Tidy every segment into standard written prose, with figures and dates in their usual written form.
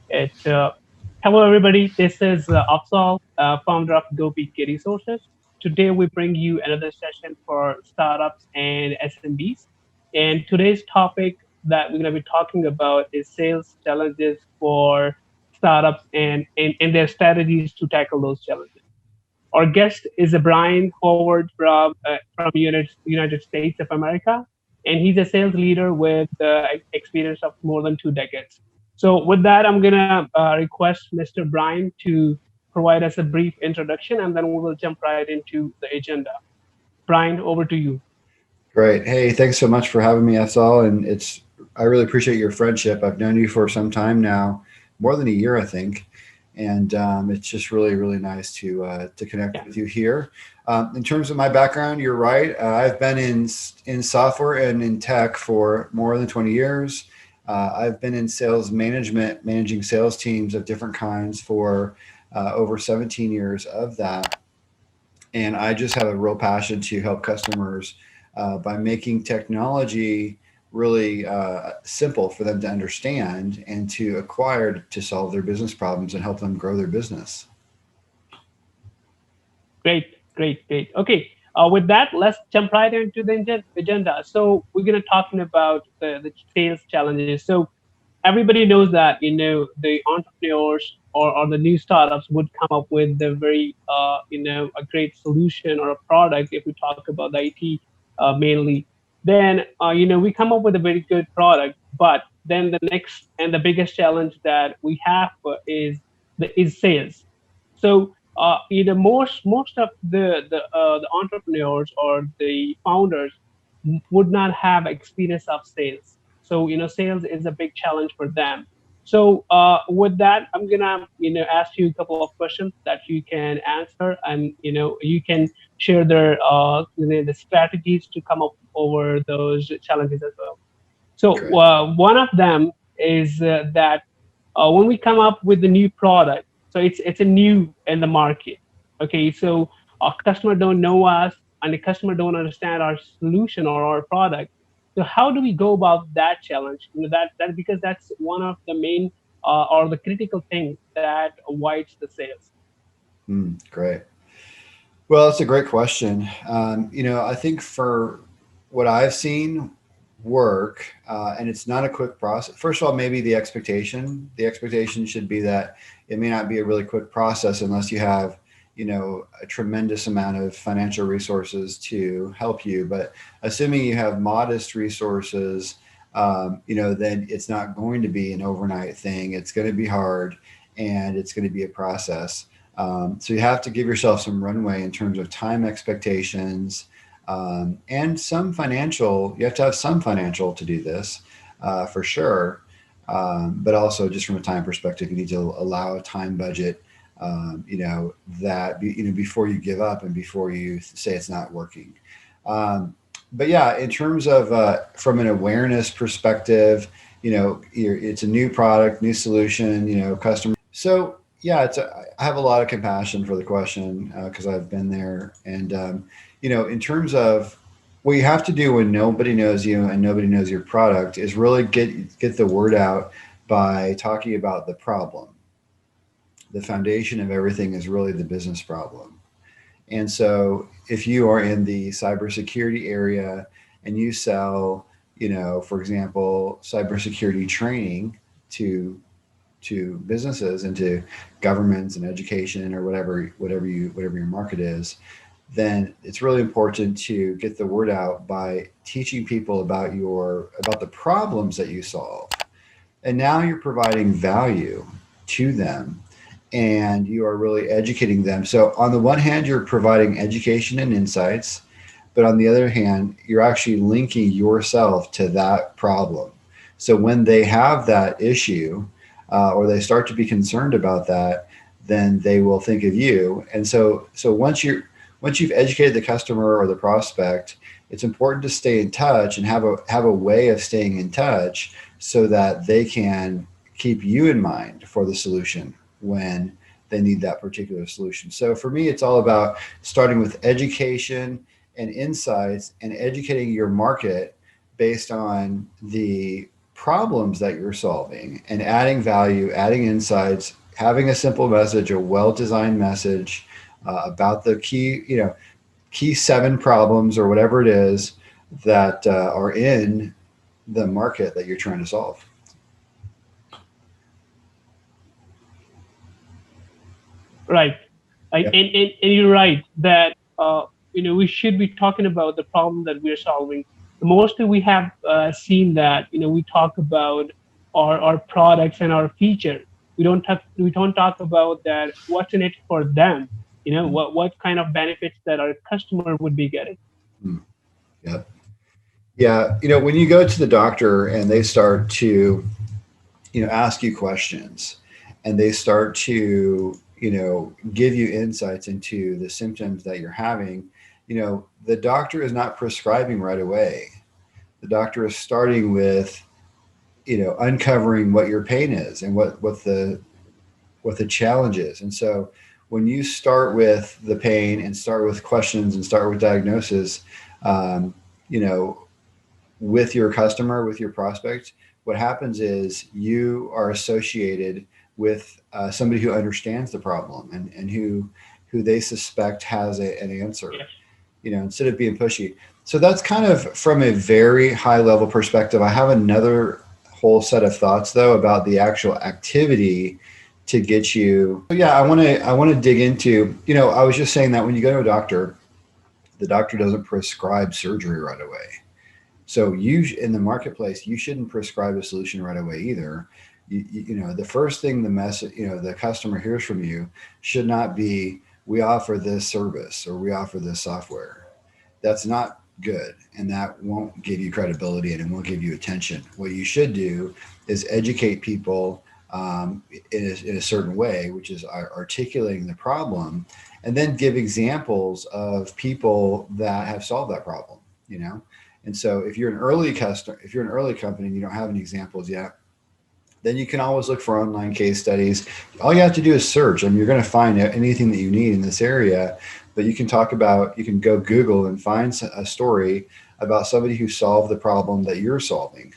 It, hello, everybody. This is Afzaal, founder of Gopi Resources. Today, we bring you another session for startups and SMBs. And today's topic that we're going to be talking about is sales challenges for startups and their strategies to tackle those challenges. Our guest is Brian Howard from United States of America, and he's a sales leader with experience of more than 2 decades. So, with that, I'm gonna request Mr. Brian to provide us a brief introduction, and then we will jump right into the agenda. Brian, over to you. Great. Hey, thanks so much for having me, Afzaal. And I really appreciate your friendship. I've known you for some time now, more than a year, I think. And it's just really, really nice to connect Yeah, with you here. In terms of my background, you're right. I've been in software and in tech for more than 20 years. I've been in sales management, managing sales teams of different kinds for over 17 years of that. And I just have a real passion to help customers by making technology really simple for them to understand and to acquire to solve their business problems and help them grow their business. great, great. Okay, with that, let's jump right into the agenda. So, we're gonna talking about the sales challenges. So, everybody knows that the entrepreneurs or the new startups would come up with the very a great solution or a product if we talk about the IT mainly. Then we come up with a very good product, but then the next and the biggest challenge that we have is sales. So most of the entrepreneurs or the founders would not have experience of sales. So sales is a big challenge for them. So with that, I'm gonna ask you a couple of questions that you can answer, and you can share the strategies to come up over those challenges as well. So Great. one of them is that when we come up with the new product, so it's a new in the market. Okay, so our customer don't know us, and the customer don't understand our solution or our product. So how do we go about that challenge? That because that's one of the main or the critical thing that avoids the sales. Great. Well, it's a great question. I think for what I've seen work, and it's not a quick process. First of all, maybe the expectation should be that it may not be a really quick process unless you have, a tremendous amount of financial resources to help you. But assuming you have modest resources, then it's not going to be an overnight thing. It's going to be hard, and it's going to be a process. So you have to give yourself some runway in terms of time expectations, and you have to have some financial to do this, for sure. But also just from a time perspective, you need to allow a time budget, before you give up and before you say it's not working. But yeah, in terms of from an awareness perspective, it's a new product, new solution, customer. So yeah, I have a lot of compassion for the question because I've been there. And in terms of what you have to do when nobody knows you and nobody knows your product is really get the word out by talking about the problem. The foundation of everything is really the business problem. And so if you are in the cybersecurity area and you sell, for example, cybersecurity training to businesses and to governments and education or whatever your market is, then it's really important to get the word out by teaching people about the problems that you solve. And now you're providing value to them, and you are really educating them. So on the one hand, you're providing education and insights, but on the other hand, you're actually linking yourself to that problem. So when they have that issue, or they start to be concerned about that, then they will think of you. And so once you've educated the customer or the prospect, it's important to stay in touch and have a way of staying in touch so that they can keep you in mind for the solution when they need that particular solution. So for me, it's all about starting with education and insights and educating your market based on the problems that you're solving and adding value, adding insights, having a simple message, a well-designed message about the key, key 7 problems or whatever it is that are in the market that you're trying to solve. Right. Yep. And you're right that we should be talking about the problem that we're solving. Mostly we have seen that we talk about our products and our features. We don't talk about that what's in it for them. What kind of benefits that our customer would be getting. Mm. Yep. Yeah. When you go to the doctor and they start to, ask you questions and they start to, give you insights into the symptoms that you're having, the doctor is not prescribing right away. The doctor is starting with, uncovering what your pain is and what the challenge is. And so when you start with the pain and start with questions and start with diagnosis, um, you know, with your customer, with your prospect, what happens is you are associated with somebody who understands the problem and who they suspect has an answer, Yes. instead of being pushy. So that's kind of from a very high level perspective. I have another whole set of thoughts though about the actual activity to get you. So yeah, I want to dig into, I was just saying that when you go to a doctor, the doctor doesn't prescribe surgery right away. So you in the marketplace, you shouldn't prescribe a solution right away either. The first thing the customer hears from you should not be, we offer this service or we offer this software. That's not good, and that won't give you credibility and it won't give you attention. What you should do is educate people in a certain way, which is articulating the problem, and then give examples of people that have solved that problem. And so if you're an early customer, if you're an early company and you don't have any examples yet, then you can always look for online case studies. All you have to do is search, and you're going to find anything that you need in this area. But you can go Google and find a story about somebody who solved the problem that you're solving.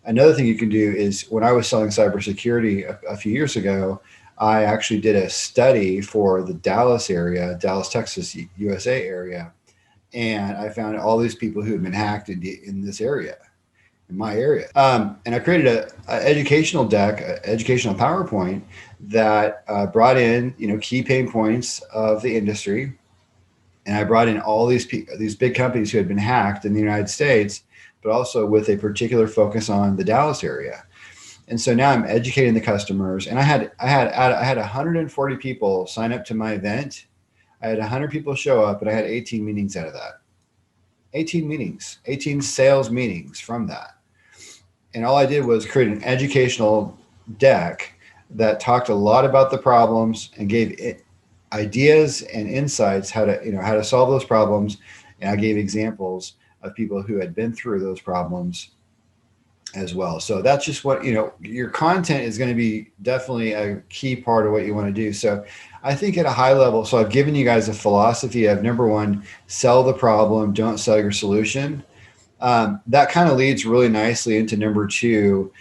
Another thing you can do is, when I was selling cybersecurity a few years ago, I actually did a study for the Dallas area, Dallas, Texas, USA area. And I found all these people who had been hacked in this area, in my area. And I created a educational deck, a educational PowerPoint that brought in, key pain points of the industry. And I brought in all these big companies who had been hacked in the United States, but also with a particular focus on the Dallas area. And so now I'm educating the customers. And I had 140 people sign up to my event. I had 100 people show up, and I had 18 meetings out of that. 18 meetings, 18 sales meetings from that. And all I did was create an educational deck that talked a lot about the problems and gave ideas and insights how to solve those problems. And I gave examples of people who had been through those problems as well. So that's just what, your content is going to be definitely a key part of what you want to do. So I think at a high level, so I've given you guys a philosophy of, number one, sell the problem, don't sell your solution. That kind of leads really nicely into number two,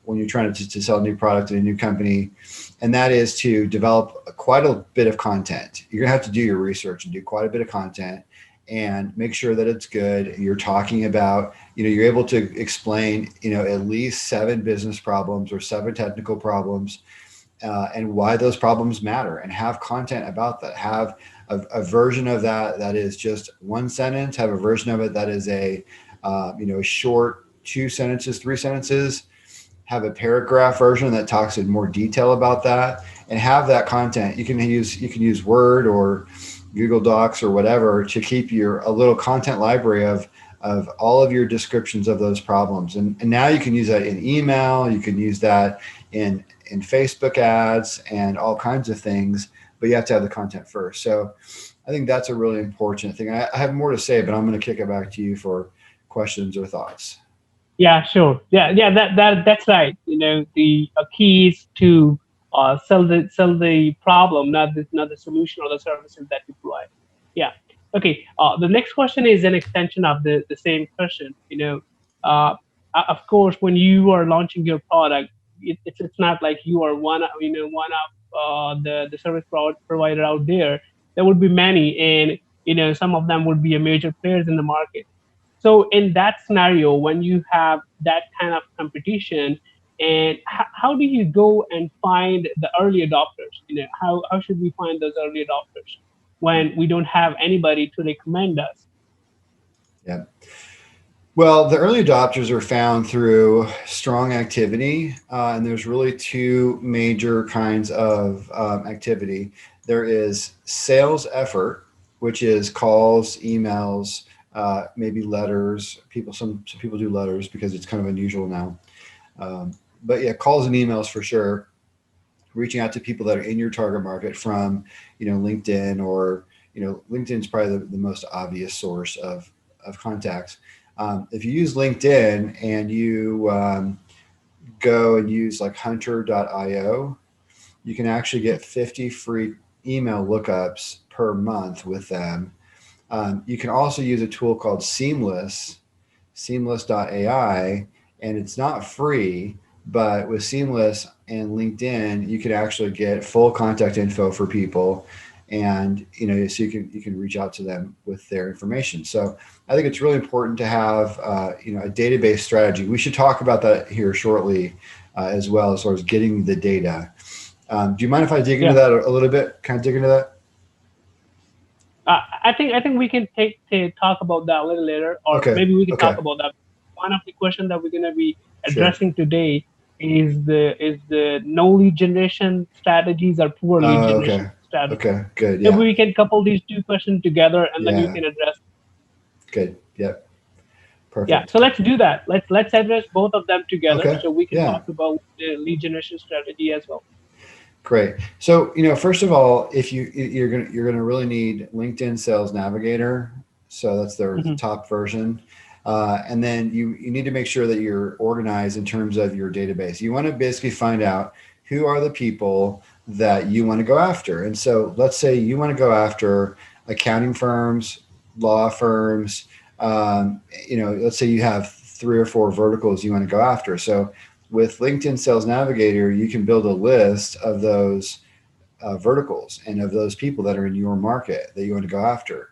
when you're trying to sell a new product in a new company, and that is to develop quite a bit of content. You're gonna have to do your research and do quite a bit of content and make sure that it's good. You're talking about, you're able to explain, at least 7 business problems or 7 technical problems, and why those problems matter, and have content about that. Have a version of that is just 1 sentence. Have a version of it that is a short 2 sentences, 3 sentences. Have a paragraph version that talks in more detail about that, and have that content. You can use Word or Google Docs or whatever to keep a little content library of all of your descriptions of those problems. And now you can use that in email. You can use that in Facebook ads and all kinds of things, but you have to have the content first. So I think that's a really important thing. I have more to say, but I'm going to kick it back to you for questions or thoughts. Yeah, sure. Yeah. That's right. The key is to sell the problem, not the solution or the services that you provide. Yeah. Okay. The next question is an extension of the same question. Uh, of course, when you are launching your product, it's not like you are one of the service provider out there. There would be many, and some of them would be a major players in the market. So in that scenario, when you have that kind of competition, and how do you go and find the early adopters? How should we find those early adopters when we don't have anybody to recommend us? Yeah. Well, the early adopters are found through strong activity, and there's really two major kinds of activity. There is sales effort, which is calls, emails, maybe letters. Some people do letters because it's kind of unusual now. Um, but yeah, calls and emails for sure. Reaching out to people that are in your target market from, LinkedIn, or LinkedIn is probably the most obvious source of contacts. If you use LinkedIn and you go and use like hunter.io, you can actually get 50 free email lookups per month with them. You can also use a tool called Seamless.ai, and it's not free, but with Seamless and LinkedIn, you can actually get full contact info for people, and so you can reach out to them with their information. So I think it's really important to have a database strategy. We should talk about that here shortly, as well as far as getting the data. Do you mind if I dig into Yeah. that a little bit? Kind of dig into that? I think we can take to talk about that a little later, or Okay. maybe we can talk Okay. about that. One of the questions that we're going to be Sure. addressing today is the no lead generation strategies or poor lead generation Okay. strategies. Okay. Good. Maybe Yeah. we can couple these two questions together, and then you Yeah. can address. Good. Yep. Yeah, Perfect. so let's do that. Let's address both of them together, Okay. so we can Yeah. talk about the lead generation strategy as well. Great. So, first of all, if you're gonna really need LinkedIn Sales Navigator. So that's their Hmm. top version. And then you need to make sure that you're organized in terms of your database. You want to basically find out who are the people that you want to go after. And so let's say you want to go after accounting firms, law firms. Let's say you have three or four verticals you want to go after. So with LinkedIn Sales Navigator, you can build a list of those verticals and of those people that are in your market that you want to go after.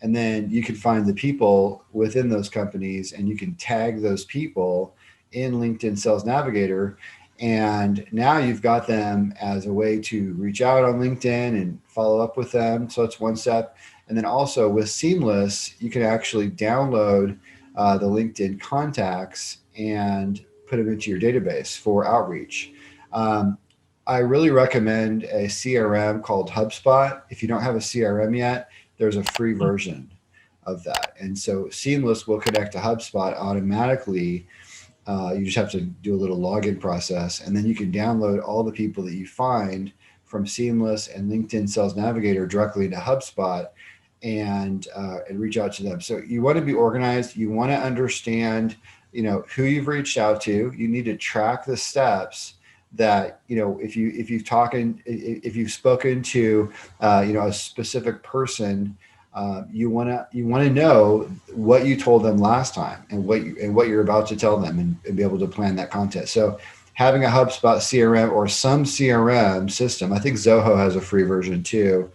And then you can find the people within those companies, and you can tag those people in LinkedIn Sales Navigator. And now you've got them as a way to reach out on LinkedIn and follow up with them. So that's one step. And then also with Seamless, you can actually download the LinkedIn contacts and put them into your database for outreach. Um, I really recommend a CRM called HubSpot. If you don't have a CRM yet, there's a free version of that. And so Seamless will connect to HubSpot automatically. You just have to do a little login process, and then you can download all the people that you find from Seamless and LinkedIn Sales Navigator directly into HubSpot, and reach out to them. So you want to be organized. You want to understand, who you've reached out to. You need to track the steps that, if you've spoken to a specific person, you want to know what you told them last time, and what you're about to tell them, and be able to plan that content. So having a HubSpot CRM or some CRM system, I think Zoho has a free version too.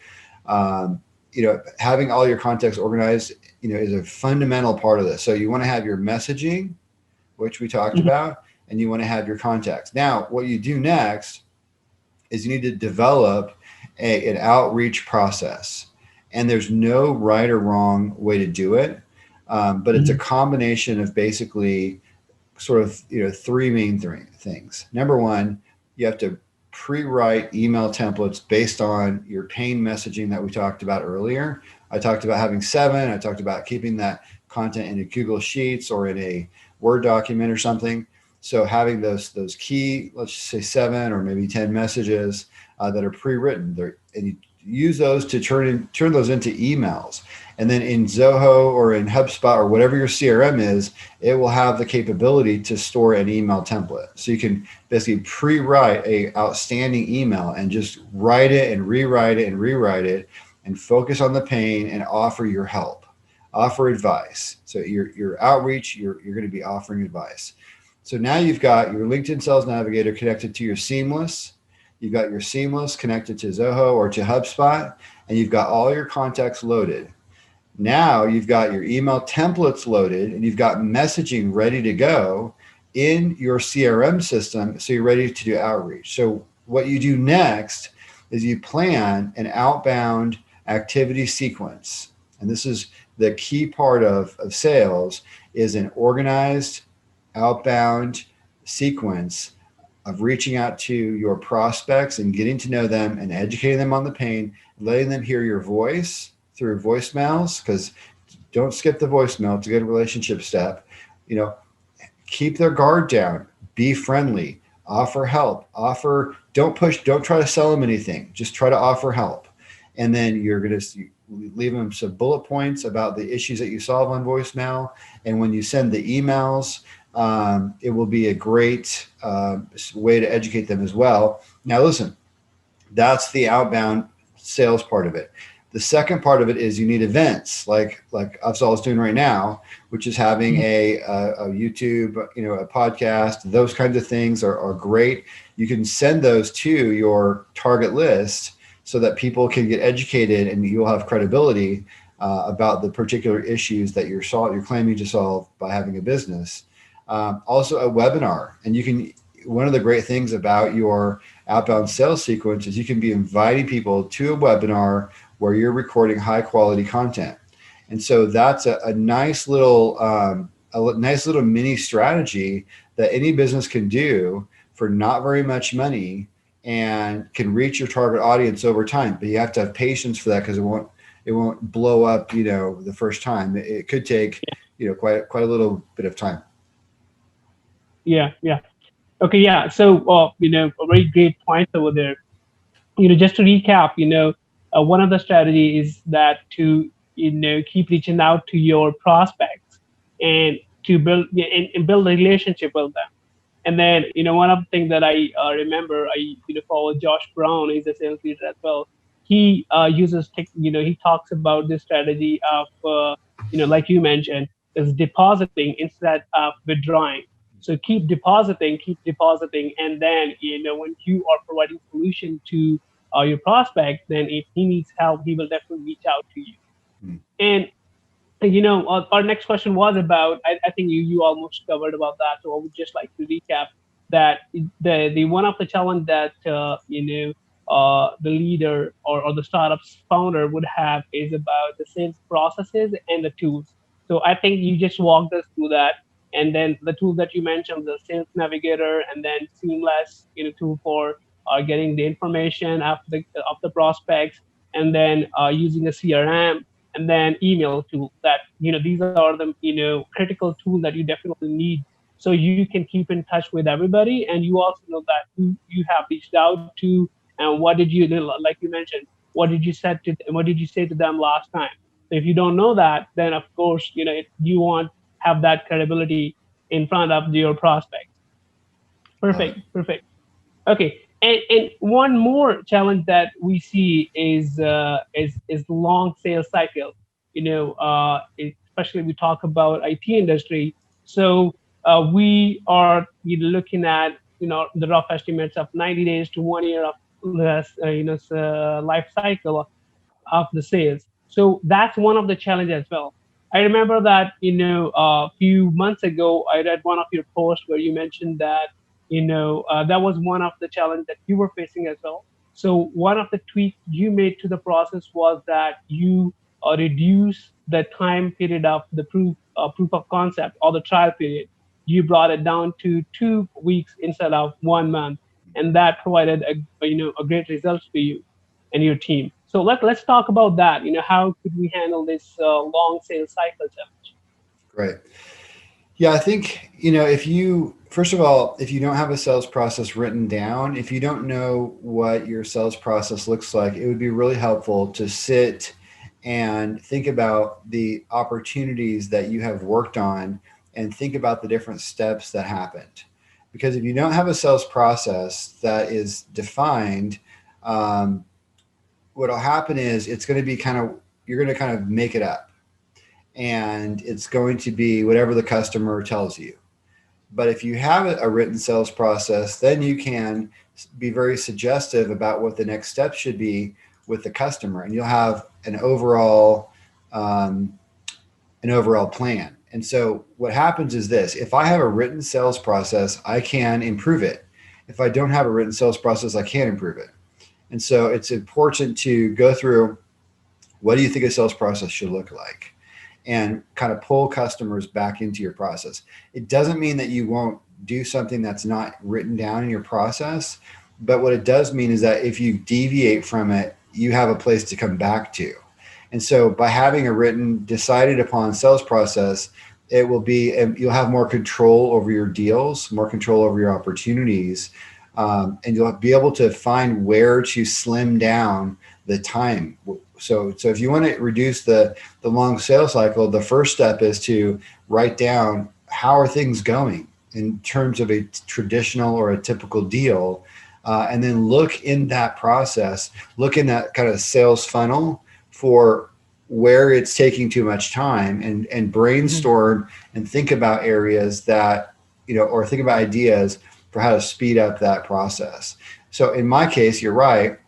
Having all your contacts organized, is a fundamental part of this. So you want to have your messaging, which we talked Hmm. about, and you want to have your contacts. Now, what you do next is you need to develop an outreach process. And there's no right or wrong way to do it, but it's a Hmm. combination of basically sort of three main things. Number one, you have to pre-write email templates based on your pain messaging that we talked about earlier. I talked about having 7. I talked about keeping that content in a Google Sheets or in a Word document or something. So having those key, let's say 7 or maybe 10 messages that are pre-written, and you use those to turn those into emails. And then in Zoho or in HubSpot or whatever your CRM is, it will have the capability to store an email template. So you can basically pre-write a outstanding email and just write it and rewrite it and rewrite it and focus on the pain and offer your help, offer advice. So your outreach, you're going to be offering advice. So now you've got your LinkedIn Sales Navigator connected to your Seamless. You've got your Seamless connected to Zoho or to HubSpot, and you've got all your contacts loaded. Now you've got your email templates loaded, and you've got messaging ready to go in your CRM system. So you're ready to do outreach. So what you do next is you plan an outbound activity sequence. And this is the key part of sales, is an organized outbound sequence of reaching out to your prospects and getting to know them and educating them on the pain, letting them hear your voice through voicemails, because don't skip the voicemail. It's a good relationship step. You know, keep their guard down, be friendly, offer help, don't push, don't try to sell them anything. Just try to offer help. And then you're going to leave them some bullet points about the issues that you solve on voicemail. And when you send the emails, it will be a great way to educate them as well. Now, listen, that's the outbound sales part of it. The second part of it is you need events like Afzaal is doing right now, which is having a YouTube, a podcast. Those kinds of things are great. You can send those to your target list so that people can get educated and you'll have credibility about the particular issues that you're claiming to solve by having a business. Also a webinar, and one of the great things about your outbound sales sequence is you can be inviting people to a webinar where you're recording high quality content. And so that's a nice little mini strategy that any business can do for not very much money and can reach your target audience over time. But you have to have patience for that, because it won't blow up, the first time. It could take, quite a little bit of time. Yeah. Okay, yeah. So, a very great point over there. Just to recap, one of the strategies is that to, keep reaching out to your prospects and to build, yeah, and build a relationship with them. And then, one of the things that I remember, I, follow Josh Brown. He's a sales leader as well. He he talks about this strategy of, like you mentioned, is depositing instead of withdrawing. So keep depositing, and then, when you are providing solution to your prospect, then if he needs help, he will definitely reach out to you. Hmm. And our next question was about, I think you almost covered about that, so I would just like to recap that the one of the challenge that the leader or the startup's founder would have is about the sales processes and the tools. So I think you just walked us through that, and then the tools that you mentioned, the sales navigator, and then seamless tool for getting the information of the prospects, and then using a CRM, and then email tool. That these are the critical tools that you definitely need, so you can keep in touch with everybody, and you also know that who you have reached out to, and what did you, like you mentioned, what did you say to them last time. So if you don't know that, then of course you won't have that credibility in front of your prospects. Love it. Perfect. Okay, and one more challenge that we see is long sales cycle. Especially we talk about IT industry. So we are looking at the rough estimates of 90 days to 1 year of less life cycle of the sales. So that's one of the challenges as well. I remember that a few months ago I read one of your posts where you mentioned that that was one of the challenges that you were facing as well. So one of the tweaks you made to the process was that you reduce the time period of the proof of concept or the trial period. You brought it down to 2 weeks instead of 1 month, and that provided a great results for you and your team. So let's talk about that. How could we handle this long sales cycle challenge? Great. Yeah, I think, if you, first of all, if you don't have a sales process written down, if you don't know what your sales process looks like, it would be really helpful to sit and think about the opportunities that you have worked on and think about the different steps that happened. Because if you don't have a sales process that is defined, um, what'll happen is it's going to be kind of, you're going to kind of make it up, and it's going to be whatever the customer tells you. But if you have a written sales process, then you can be very suggestive about what the next step should be with the customer, and you'll have um, an overall plan. And so what happens is this: if I have a written sales process, I can improve it. If I don't have a written sales process, I can't improve it. And so it's important to go through, what do you think a sales process should look like, and kind of pull customers back into your process. It doesn't mean that you won't do something that's not written down in your process, but what it does mean is that if you deviate from it, you have a place to come back to. And so by having a written, decided upon sales process, it will be, you'll have more control over your deals, more control over your opportunities, and you'll be able to find where to slim down the time. So if you want to reduce the long sales cycle, the first step is to write down, how are things going in terms of a traditional or a typical deal, and then look in that process, look in that kind of sales funnel for where it's taking too much time, and Mhm. brainstorm and think about areas that, or think about ideas for how to speed up that process. So in my case, you're right.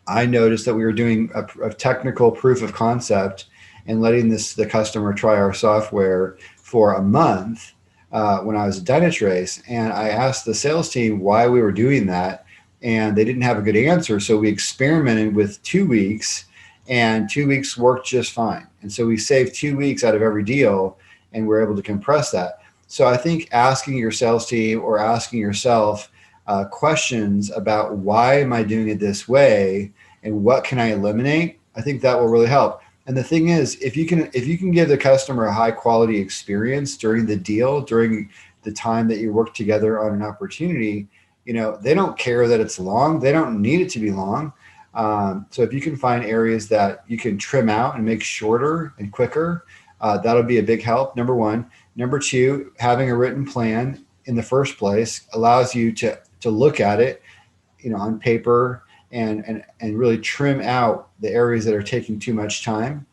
I noticed that we were doing a technical proof of concept and letting the customer try our software for a month, when I was at Dynatrace, and I asked the sales team why we were doing that, and they didn't have a good answer. So we experimented with 2 weeks, and 2 weeks worked just fine. And so we saved 2 weeks out of every deal, and we're able to compress that. So I think asking your sales team or asking yourself questions about, why am I doing it this way, and what can I eliminate, I think that will really help. And the thing is, if you can give the customer a high quality experience during the deal, during the time that you work together on an opportunity, they don't care that it's long. They don't need it to be long. So if you can find areas that you can trim out and make shorter and quicker, that'll be a big help. Number one. Number two, having a written plan in the first place allows you to look at it, on paper, and really trim out the areas that are taking too much time.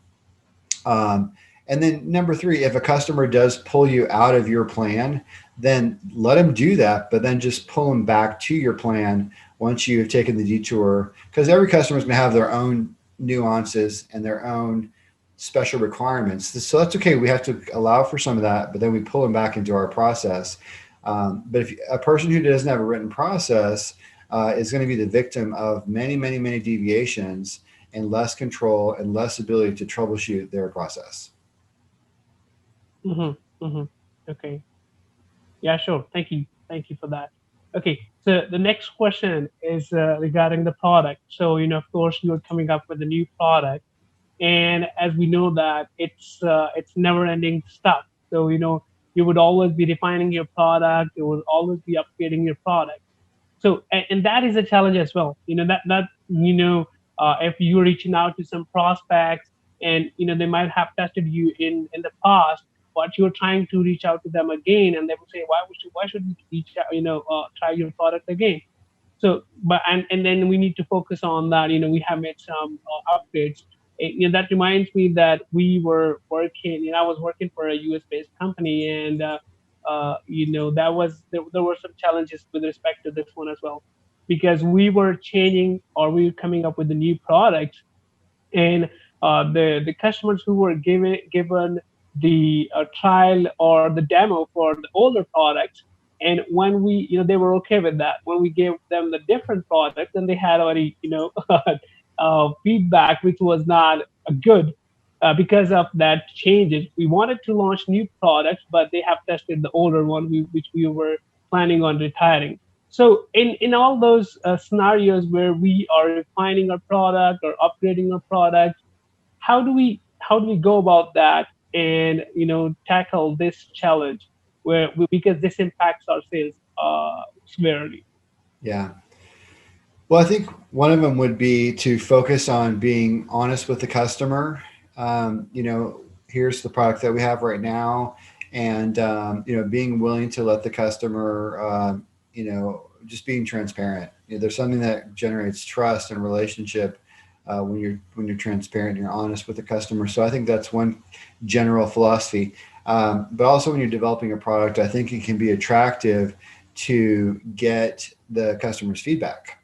Um, and then number three, if a customer does pull you out of your plan, then let them do that, but then just pull them back to your plan once you have taken the detour, because every customer is going to have their own nuances and their own special requirements. So that's okay. We have to allow for some of that, but then we pull them back into our process. But if a person who doesn't have a written process is going to be the victim of many, many, many deviations, and less control and less ability to troubleshoot their process. Mhm. Mhm. Okay. Yeah, sure. Thank you. Thank you for that. Okay. So the next question is regarding the product. So, of course, you're coming up with a new product, and as we know that it's never ending stuff. So, you would always be refining your product. You would always be upgrading your product. So, and that is a challenge as well. If you're reaching out to some prospects, and they might have tested you in the past, but you're trying to reach out to them again, and they will say, why should we reach out, try your product again? So, but and then we need to focus on that. We have made some upgrades. That reminds me that we were working. I was working for a US based company, and that was there were some challenges with respect to this one as well, because we were changing, or we were coming up with a new product, and the customers who were given the trial or the demo for the older products, and when we they were okay with that. When we gave them the different product, then they had already feedback which was not good, because of that changes. We wanted to launch new products, but they have tested the older one, which we were planning on retiring. So in all those scenarios where we are refining our product or upgrading our product, how do we go about that, and tackle this challenge, because this impacts our sales severely. Yeah. Well, I think one of them would be to focus on being honest with the customer. Here's the product that we have right now, and being willing to let the customer, just being transparent. There's something that generates trust and relationship when you're transparent and you're honest with the customer. So I think that's one general philosophy. But also when you're developing a product, I think it can be attractive to get the customer's feedback.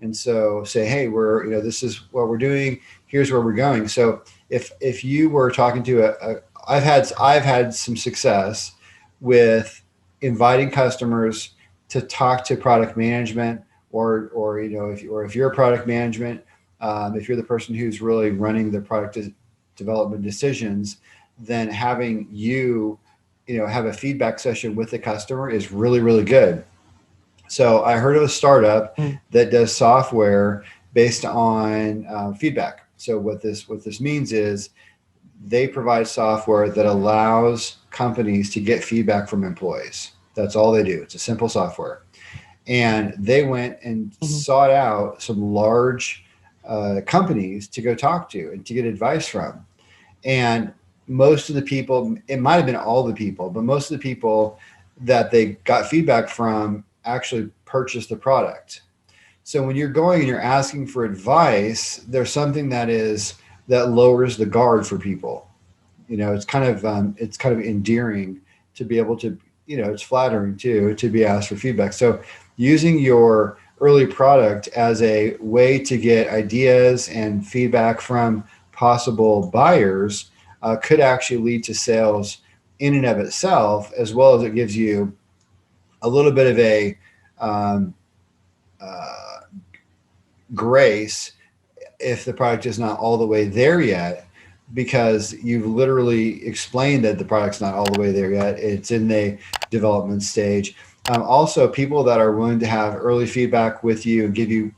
And so say, hey, this is what we're doing. Here's where we're going. So if you were talking to I've had some success with inviting customers to talk to product management, or if you're a product management, if you're the person who's really running the product development decisions, then having have a feedback session with the customer is really, really good. So I heard of a startup that does software based on feedback. So what this means is they provide software that allows companies to get feedback from employees. That's all they do. It's a simple software. And they went and sought out some large companies to go talk to and to get advice from. And most of the people, it might have been all the people, but most of the people that they got feedback from actually purchased the product. So when you're going and you're asking for advice, there's something that lowers the guard for people. It's kind of endearing to be able to, it's flattering too to be asked for feedback. So using your early product as a way to get ideas and feedback from possible buyers could actually lead to sales in and of itself, as well as it gives you a little bit of a um, uh, grace if the product is not all the way there yet, because you've literally explained that the product's not all the way there yet. It's in the development stage. Also, people that are willing to have early feedback with you and give you,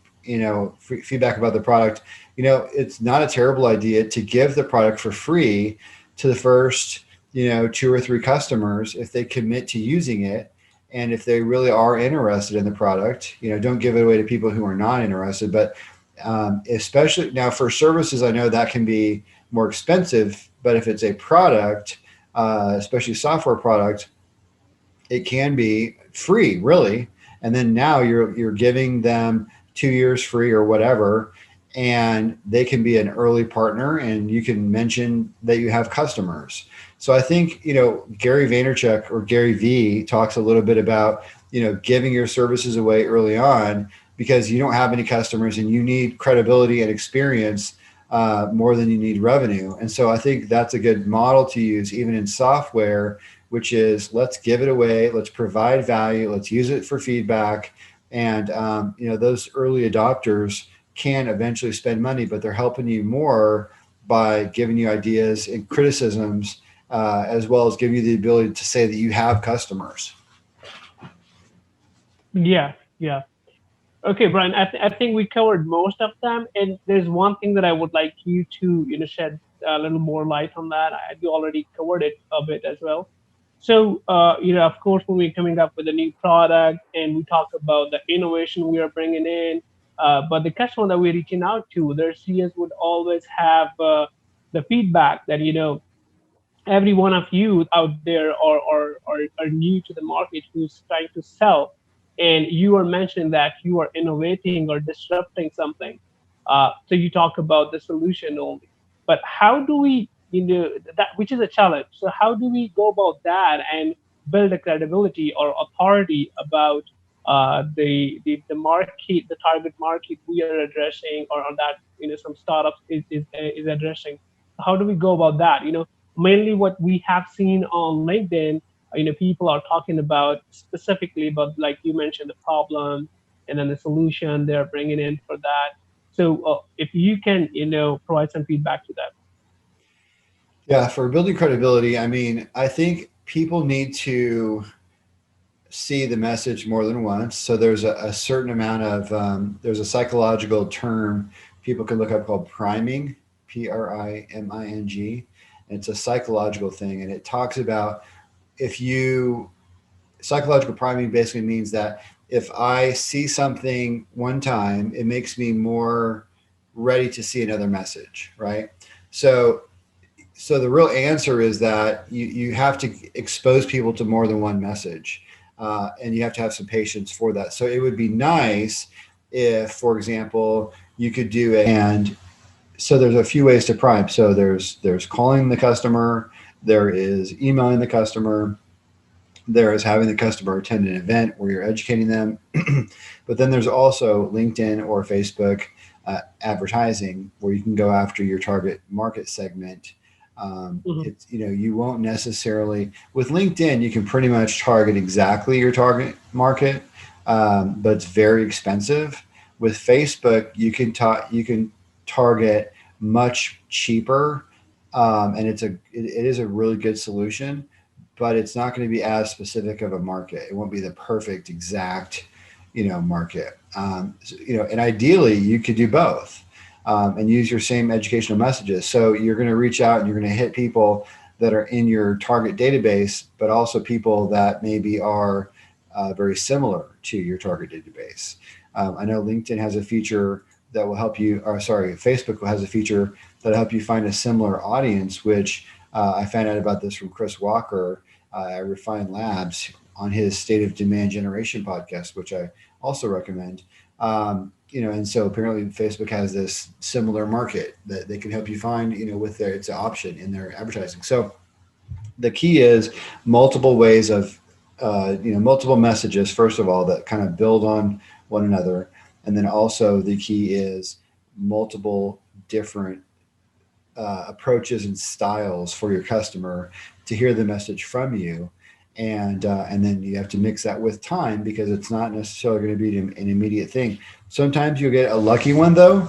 feedback about the product. It's not a terrible idea to give the product for free to the first, two or three customers if they commit to using it. And if they really are interested in the product, don't give it away to people who are not interested. But especially now for services, I know that can be more expensive, but if it's a product, especially a software product, it can be free, really. And then now you're giving them 2 years free or whatever, and they can be an early partner, and you can mention that you have customers. So I think Gary Vaynerchuk, or Gary V, talks a little bit about giving your services away early on, because you don't have any customers and you need credibility and experience more than you need revenue. And so I think that's a good model to use even in software, which is let's give it away, let's provide value, let's use it for feedback. And those early adopters can eventually spend money, but they're helping you more by giving you ideas and criticisms, as well as giving you the ability to say that you have customers. Yeah, yeah. Okay, Brian, I think we covered most of them, and there's one thing that I would like you to, shed a little more light on that. You already covered it a bit as well. So, of course, when we're coming up with a new product and we talk about the innovation we are bringing in, but the customer that we're reaching out to, their CS would always have the feedback that, every one of you out there are new to the market who's trying to sell, and you are mentioning that you are innovating or disrupting something. So you talk about the solution only, but how do we, that which is a challenge. So how do we go about that and build a credibility or authority about the market, the target market we are addressing, or that some startups is addressing? How do we go about that? Mainly what we have seen on LinkedIn, people are talking about specifically about, like you mentioned, the problem and then the solution they're bringing in for that. So if you can, provide some feedback to that. Yeah, for building credibility, I mean, I think people need to see the message more than once. So there's a certain amount of there's a psychological term people can look up called priming, priming. It's a psychological thing, and it talks about if you psychological priming basically means that if I see something one time, it makes me more ready to see another message, right? So so the real answer is that you have to expose people to more than one message, and you have to have some patience for that. So it would be nice if, for example, you could do it and so there's a few ways to prime. So there's calling the customer, there is emailing the customer, there is having the customer attend an event where you're educating them. But then there's also LinkedIn or Facebook advertising where you can go after your target market segment. Mhm. It's, you won't necessarily, with LinkedIn, you can pretty much target exactly your target market, but it's very expensive. With Facebook, you can target much cheaper, and it is a really good solution, but it's not going to be as specific of a market. It won't be the perfect exact, market. And ideally you could do both, and use your same educational messages. So you're going to reach out and you're going to hit people that are in your target database, but also people that maybe are very similar to your target database. I know LinkedIn has a feature that will help you, or sorry, Facebook has a feature that'll help you find a similar audience, which I found out about this from Chris Walker at Refine Labs on his State of Demand Generation podcast, which I also recommend. And so apparently Facebook has this similar market that they can help you find, with its option in their advertising. So the key is multiple ways of, multiple messages, first of all, that kind of build on one another. And then also the key is multiple different approaches and styles for your customer to hear the message from you. And then you have to mix that with time, because it's not necessarily going to be an immediate thing. Sometimes you'll get a lucky one, though.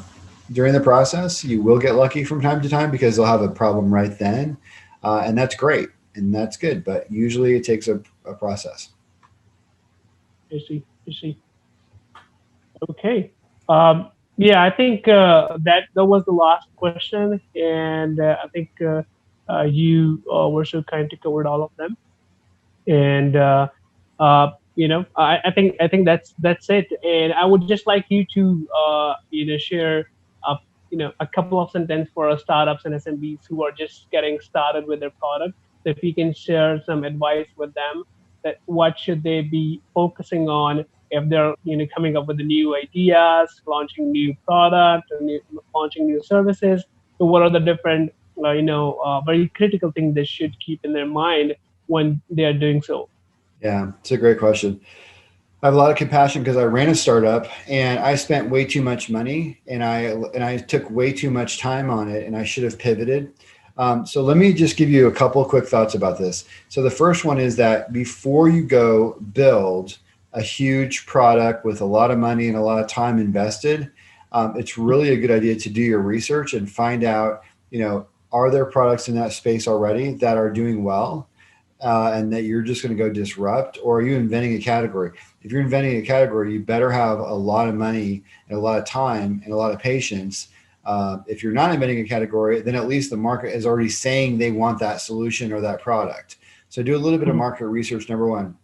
During the process, you will get lucky from time to time because they'll have a problem right then, and that's great and that's good. But usually, it takes a process. I see. I see. Okay. Yeah, I think that was the last question, and I think you were so kind to cover all of them. And I think that's it. And I would just like you to share a a couple of sentences for our startups and SMBs who are just getting started with their product. So if you can share some advice with them, that what should they be focusing on if they're coming up with the new ideas, launching new product, or launching new services. So what are the different very critical things they should keep in their mind when they are doing so? Yeah, it's a great question. I have a lot of compassion because I ran a startup and I spent way too much money, and I took way too much time on it, and I should have pivoted. So let me just give you a couple of quick thoughts about this. So the first one is that before you go build a huge product with a lot of money and a lot of time invested, it's really a good idea to do your research and find out, are there products in that space already that are doing well, and that you're just going to go disrupt, or are you inventing a category? If you're inventing a category, you better have a lot of money and a lot of time and a lot of patience. If you're not inventing a category, then at least the market is already saying they want that solution or that product. So do a little bit of Mhm. market research, number one.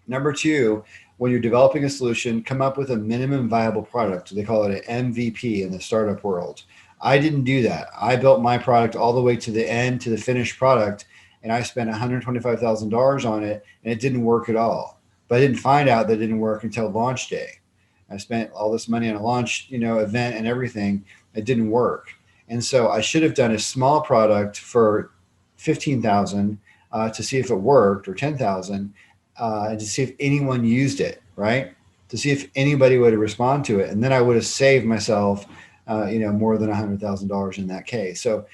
Number two, when you're developing a solution, come up with a minimum viable product. They call it an MVP in the startup world. I didn't do that. I built my product all the way to the end, to the finished product, and I spent $125,000 on it, and it didn't work at all. But I didn't find out that it didn't work until launch day. I spent all this money on a launch, event and everything. It didn't work, and so I should have done a small product for 15,000 to see if it worked, or 10,000, and to see if anyone used it, right? To see if anybody would respond to it, and then I would have saved myself, more than $100,000 in that case. So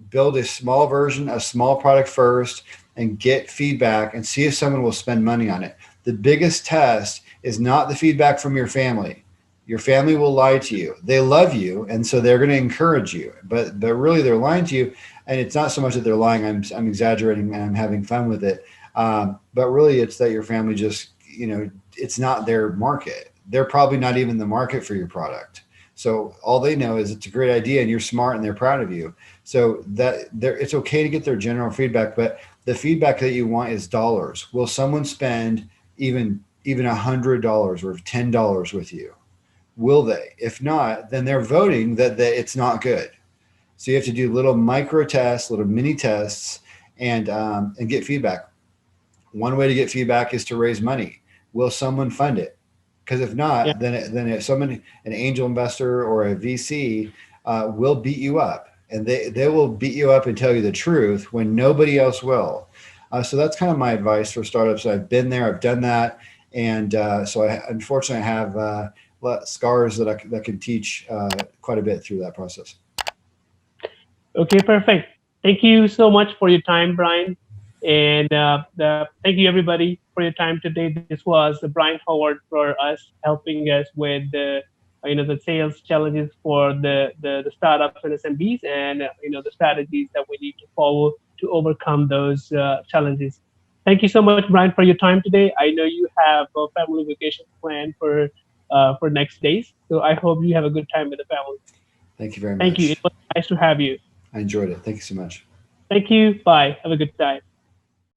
build a small version, a small product first, and get feedback and see if someone will spend money on it. The biggest test is not the feedback from your family. Your family will lie to you. They love you, and so they're going to encourage you, but really they're lying to you. And it's not so much that they're lying. I'm exaggerating and I'm having fun with it. But really, it's that your family just, it's not their market. They're probably not even the market for your product. So all they know is it's a great idea and you're smart and they're proud of you. So it's okay to get their general feedback, but the feedback that you want is dollars. Will someone spend even $100 or $10 with you? Will they? If not, then they're voting that it's not good. So you have to do little micro tests, little mini tests, and get feedback. One way to get feedback is to raise money. Will someone fund it? Because if Yeah. not, then if someone, an angel investor or a VC, will beat you up, and they will beat you up and tell you the truth when nobody else will. So that's kind of my advice for startups. I've been there, I've done that, and so I unfortunately have scars that can teach quite a bit through that process. Okay, perfect. Thank you so much for your time, Brian. And thank you, everybody, for your time today. This was Brian Howard for us, helping us with the sales challenges for the startups and SMBs, and the strategies that we need to follow to overcome those challenges. Thank you so much, Brian, for your time today. I know you have a family vacation planned for next days, so I hope you have a good time with the family. Thank you very Thank you. It much. was nice to have you. I enjoyed it. Thank you so much. Thank you. Bye. Have a good time.